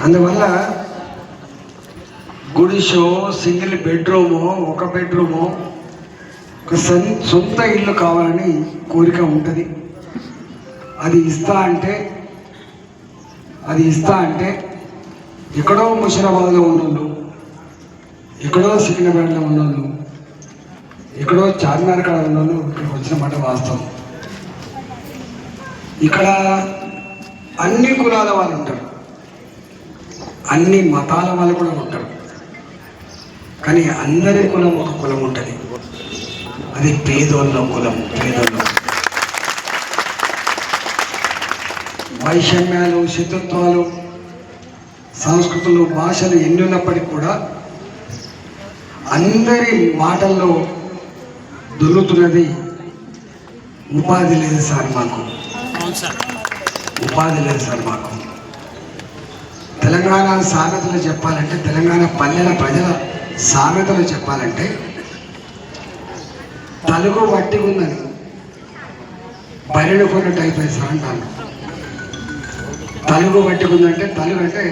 అందువల్ల గుడిసో, సింగిల్ బెడ్రూమో, ఒక బెడ్రూమో, ఒక సొంత ఇల్లు కావాలని కోరిక ఉంటుంది. అది ఇస్తా అంటే ఎక్కడో ముషిరాబాద్లో ఉన్నోళ్ళు, ఎక్కడో సికింద్రాబాద్లో ఉన్నోళ్ళు, ఎక్కడో చార్మినార్ కాడ ఉన్నోళ్ళు ఇక్కడికి వచ్చిన మాట వాస్తవం. ఇక్కడ అన్ని కులాల వాళ్ళు ఉంటారు, అన్ని మతాల వాళ్ళు కూడా ఉంటారు. కానీ అందరి కులం ఒక కులం ఉంటుంది, అది పేదోళ్ళ కులం. పేదోళ్ళ వైషమ్యాలు, శత్రుత్వాలు, సంస్కృతులు, భాషలు ఎన్ని ఉన్నప్పటికీ కూడా అందరి మాటల్లో దొరుకుతున్నది ఉపాధి లేదు సార్ మాకు, ఉపాధి లేదు సార్ మాకు. తెలంగాణ సామెతలు చెప్పాలంటే, తెలంగాణ పల్లెల ప్రజల సామెతలు చెప్పాలంటే, తలుగు వట్టి ఉందని బరిని కొన్నట్టు అయిపోయింది సార్ అంటాను. తలుగు వట్టి ఉందంటే, తలుగు అంటే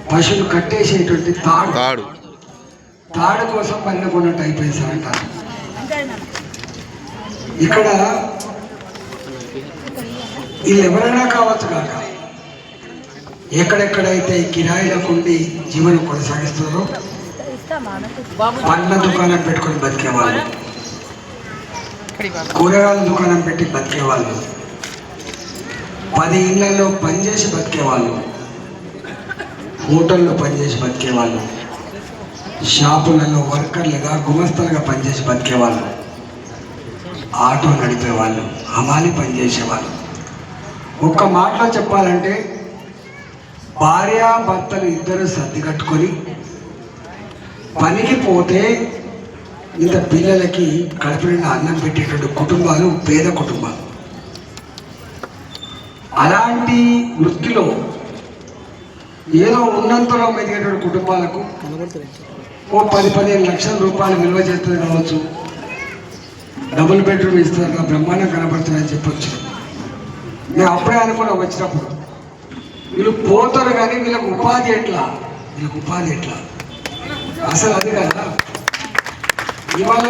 పశువులు కట్టేసేటువంటి తాడు, తాడు కోసం బరిని కొన్నట్టు అయిపోయింది సార్ అంటాను. ఇక్కడ వీళ్ళు ఎవరైనా కావచ్చు కాక, ఎక్కడెక్కడైతే కిరాయిలకు ఉండి జీవనం కొనసాగిస్తున్నారో, పండ్ల దుకాణం పెట్టుకొని బతికేవాళ్ళు, కూరగాయల దుకాణం పెట్టి బతికేవాళ్ళు, 10 ఇళ్లలో పనిచేసి బతికేవాళ్ళు, హోటల్లో పనిచేసి బతికేవాళ్ళు, షాపులలో వర్కర్లుగా, గుమస్తలుగా పనిచేసి బతికేవాళ్ళు, ఆటో నడిపేవాళ్ళు, హమాలి పనిచేసేవాళ్ళు. ఒక్క మాటలో చెప్పాలంటే, భార్యాభర్తలు ఇద్దరు సర్ది కట్టుకొని పనికి పోతే ఇంత పిల్లలకి కడుపు నిండా అన్నం పెట్టేటువంటి కుటుంబాలు పేద కుటుంబాలు. అలాంటి వృత్తిలో ఏదో ఉన్నంతలో మెదిగేటువంటి కుటుంబాలకు ఓ 10-15 లక్షల రూపాయలు విలువ చేస్తుంది కావచ్చు, డబుల్ బెడ్రూమ్ ఇస్తారు, బ్రహ్మాండం కనబడుతుందని చెప్పొచ్చు. నేను అప్పుడే అనుకున్నా వచ్చినప్పుడు, వీళ్ళు పోతారు కానీ వీళ్ళకు ఉపాధి ఎట్లా, వీళ్ళకు ఉపాధి ఎట్లా, అసలు అది కదా. ఇవాళ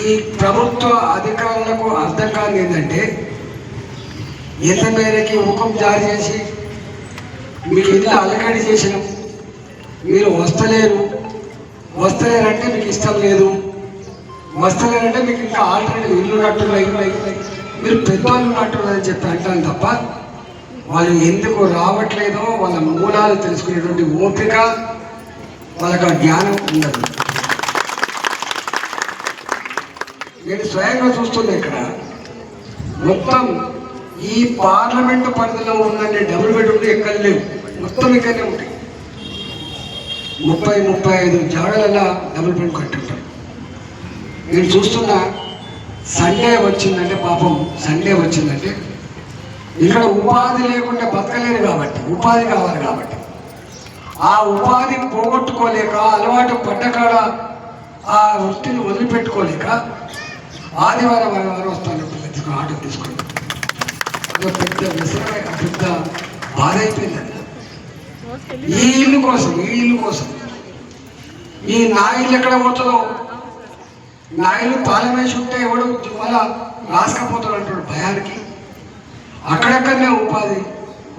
ఈ ప్రభుత్వ అధికారులకు అర్థం కాదు ఏంటంటే, ఎంత మేరకి హుకుం జారీ చేసి మీకు ఇల్లు అలకడి చేసినాం, మీరు వస్తలేరంటే మీకు ఇష్టం లేదు, వస్తలేరంటే మీకు ఇంకా ఆల్రెడీ ఇల్లు ఉన్నట్టున్నాయి, మీరు పెద్దవాళ్ళు ఉన్నట్టున్నారని చెప్పి అంటాను తప్ప, వాళ్ళు ఎందుకు రావట్లేదో వాళ్ళ మూలాలు తెలుసుకునేటువంటి ఓపిక, వాళ్ళకి జ్ఞానం ఉండదు. నేను స్వయంగా చూస్తున్నా, ఇక్కడ మొత్తం ఈ పార్లమెంటు పరిధిలో ఉందంటే డబుల్ బెడ్రూమ్లు ఎక్కడ లేవు, మొత్తం ఇక్కడనే ఉంటాయి. 30-35 జాడలలో డబుల్ బెడ్ కట్టుంటారు. నేను చూస్తున్నా, సండే వచ్చిందంటే పాపం, సండే వచ్చిందంటే ఇక్కడ ఉపాధి లేకుండా బతకలేరు కాబట్టి, ఉపాధి కావాలి కాబట్టి, ఆ ఉపాధి పోగొట్టుకోలేక, అలవాటు పడ్డకాడ ఆ వృత్తిని వదిలిపెట్టుకోలేక ఆదివారం వస్తాను ఆటో తీసుకొని, పెద్ద విసరమే, పెద్ద బాధ అయిపోయిందండి. ఈ ఇల్లు కోసం ఈ నా ఇల్లు ఎక్కడ పోతుందో, నా ఇల్లు తాళం వేసి ఉంటే ఎవడు మళ్ళా రాసుకపోతాడు అంటాడు భయానికి. అక్కడక్కడనే ఉపాధి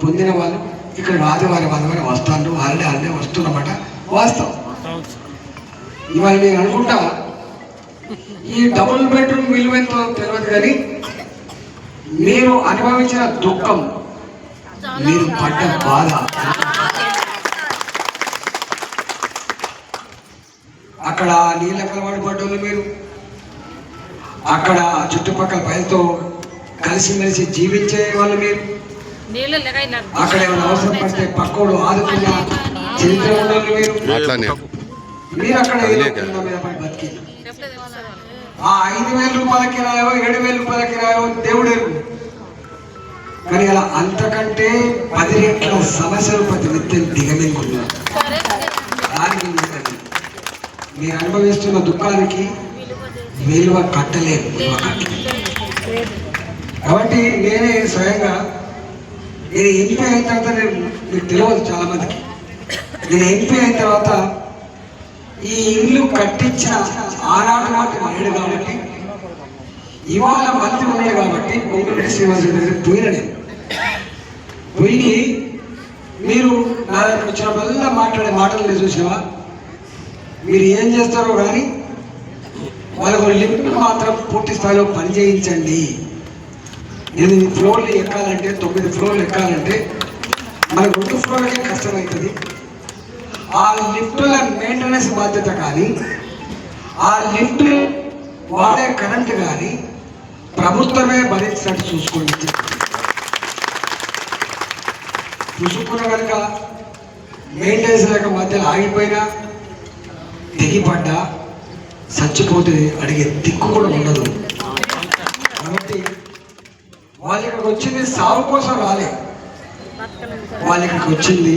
పొందిన వాళ్ళు ఇక్కడ ఆదివారం వస్తాను, హాలిడే వస్తున్నమాట వాస్తవం. ఇవాళ నేను అనుకుంటా, ఈ డబుల్ బెడ్రూమ్ విలువ ఎంతో తెలియదు కానీ మీరు అనుభవించిన దుఃఖం, మీరు పడ్డ బాధ, అక్కడ నీళ్ళ కలవాడు పడ్డోళ్ళు మీరు, అక్కడ చుట్టుపక్కల బయలుతో కలిసిమెలిసి జీవించే వాళ్ళు మీరు, అక్కడ ఏమైనా అవసరం పడితే పక్కోడు ఆదుకున్న చరిత్ర ఉన్నోళ్ళు మీరు అక్కడ మీద పడి బతికి ఆ 5,000 రూపాయల కిరాయో 7,000 రూపాయల కిరాయో దేవుడు ఎరుగు. కానీ అలా అంతకంటే 10 రెట్ల సమస్యలు ప్రతి నిత్యం దిగమింగున్నారు. దానికి మీరు అనుభవిస్తున్న దుఃఖానికి విలువ కట్టలేదు. కాబట్టి నేనే స్వయంగా నేను ఎంపీ అయిన తర్వాత మీకు తెలియదు చాలామందికి, నేను ఎంపీ అయిన తర్వాత ఈ ఇల్లు కట్టించిన ఆనాడు లేడు కాబట్టి, ఇవాళ మంత్రి ఉన్నాడు కాబట్టి పొంగులేటి శ్రీనివాసరెడ్డి దగ్గర పోయిన నేను పోయి, మీరు నా దగ్గర వచ్చినప్పుడల్లా మాట్లాడే మాటలు నేను చూసినవా, మీరు ఏం చేస్తారో కానీ వాళ్ళకు లిమిట్ మాత్రం పూర్తి స్థాయిలో పని చేయించండి. 8 ఫ్లోర్లు ఎక్కాలంటే 9 ఫ్లోర్లు ఎక్కాలంటే మనకు 2 ఫ్లోర్లకే కష్టమవుతుంది. ఆ లిఫ్టుల మెయింటెనెన్స్ బాధ్యత కానీ, ఆ లిఫ్ట్ వాడే కరెంట్ కానీ ప్రభుత్వమే భరించినట్టు చూసుకోండి. చూసుకున్న కనుక మెయింటెనెన్స్ లేక మధ్యలో ఆగిపోయినా, తెగిపడ్డా, చచ్చిపోతే అడిగే దిక్కు కూడా ఉండదు. కాబట్టి వాళ్ళు ఇక్కడికి వచ్చింది సాగు కోసం రాలే, వాళ్ళు ఇక్కడికి వచ్చింది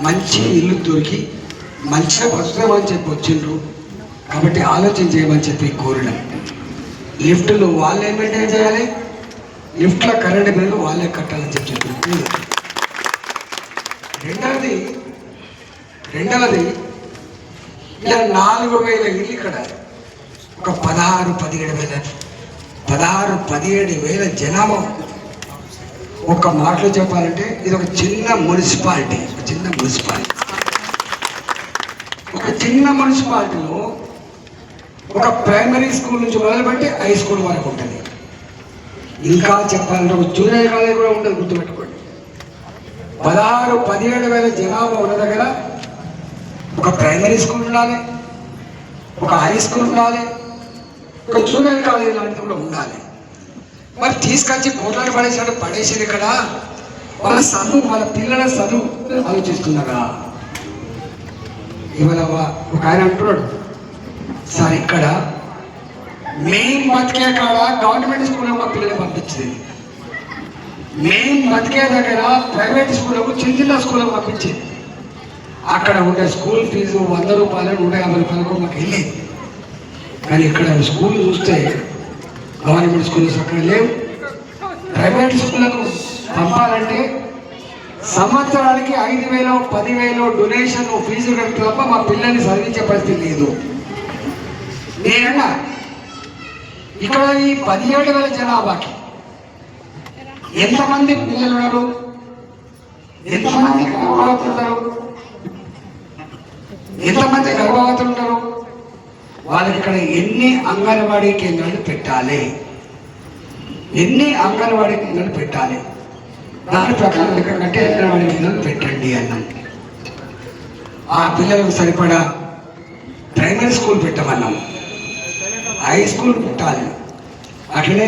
మంచి ఇల్లు దొరికి మంచిగా బతుకుతామని చెప్పి వచ్చిండ్రు. కాబట్టి ఆలోచన చేయమని చెప్పి కోరినాం. లిఫ్టులు వాళ్ళే మెయింటైన్ చేయాలి, లిఫ్ట్ల కరెంట్ బిల్లు వాళ్ళే కట్టాలని చెప్పి చెప్పి రెండవది ఇలా 4,000 ఇల్లు ఇక్కడ ఒక 16,000 జనాభా. ఒక మాటలో చెప్పాలంటే ఇది ఒక చిన్న మున్సిపాలిటీ. ఒక చిన్న మున్సిపాలిటీలో ఒక ప్రైమరీ స్కూల్ నుంచి మొదలుపెట్టి హై స్కూల్ వరకు ఉంటుంది. ఇంకా చెప్పాలంటే ఒక జూనియర్ కాలేజ్ కూడా ఉంటుంది, గుర్తుపెట్టుకోండి. 16,000-17,000 జనాభా ఉన్న దగ్గర ఒక ప్రైమరీ స్కూల్ ఉండాలి, ఒక హై స్కూల్ ఉండాలి, ఒక జూనియర్ కాలేజ్ లాంటిది కూడా ఉండాలి. మరి తీసుకొచ్చి కోట్లాలు పడేసాడు ఇక్కడ. వాళ్ళ చదువు, వాళ్ళ పిల్లల చదువు ఆలోచిస్తున్నారా? ఇవాళ ఒక ఆయన అంటున్నాడు, సార్ ఇక్కడ మెయిన్ బతికే కాడ గవర్నమెంట్ స్కూల్లో మా పిల్లల్ని పంపించింది, మెయిన్ బతికే దగ్గర ప్రైవేట్ స్కూళ్ళకు చిన్న స్కూళ్ళకు పంపించింది. అక్కడ ఉండే స్కూల్ ఫీజు 100 రూపాయలు 150 రూపాయలకు మాకు వెళ్ళేది. కానీ ఇక్కడ స్కూల్ చూస్తే గవర్నమెంట్ స్కూల్స్ అక్కడ లేవు. ప్రైవేట్ స్కూళ్ళకు పంపాలంటే సంవత్సరానికి 5,000 10,000 డొనేషన్ ఫీజు కట్టి తప్ప మా పిల్లల్ని చదివించే పరిస్థితి లేదు. నేనన్నా ఇక్కడ ఈ 17,000 జనాభాకి ఎంతమంది పిల్లలు ఉన్నారు, ఎంతమంది గర్భవతులు ఉన్నారు, వాళ్ళకి ఇక్కడ ఎన్ని అంగన్వాడీ కేంద్రాలు పెట్టాలి, దాని ప్రకారం ఇక్కడ కంటే అంగన్వాడీ కేంద్రాలు పెట్టండి అన్నాం. ఆ పిల్లలకు సరిపడా ప్రైమరీ స్కూల్ పెట్టమన్నాం, హై స్కూల్ పెట్టాలి. అట్లనే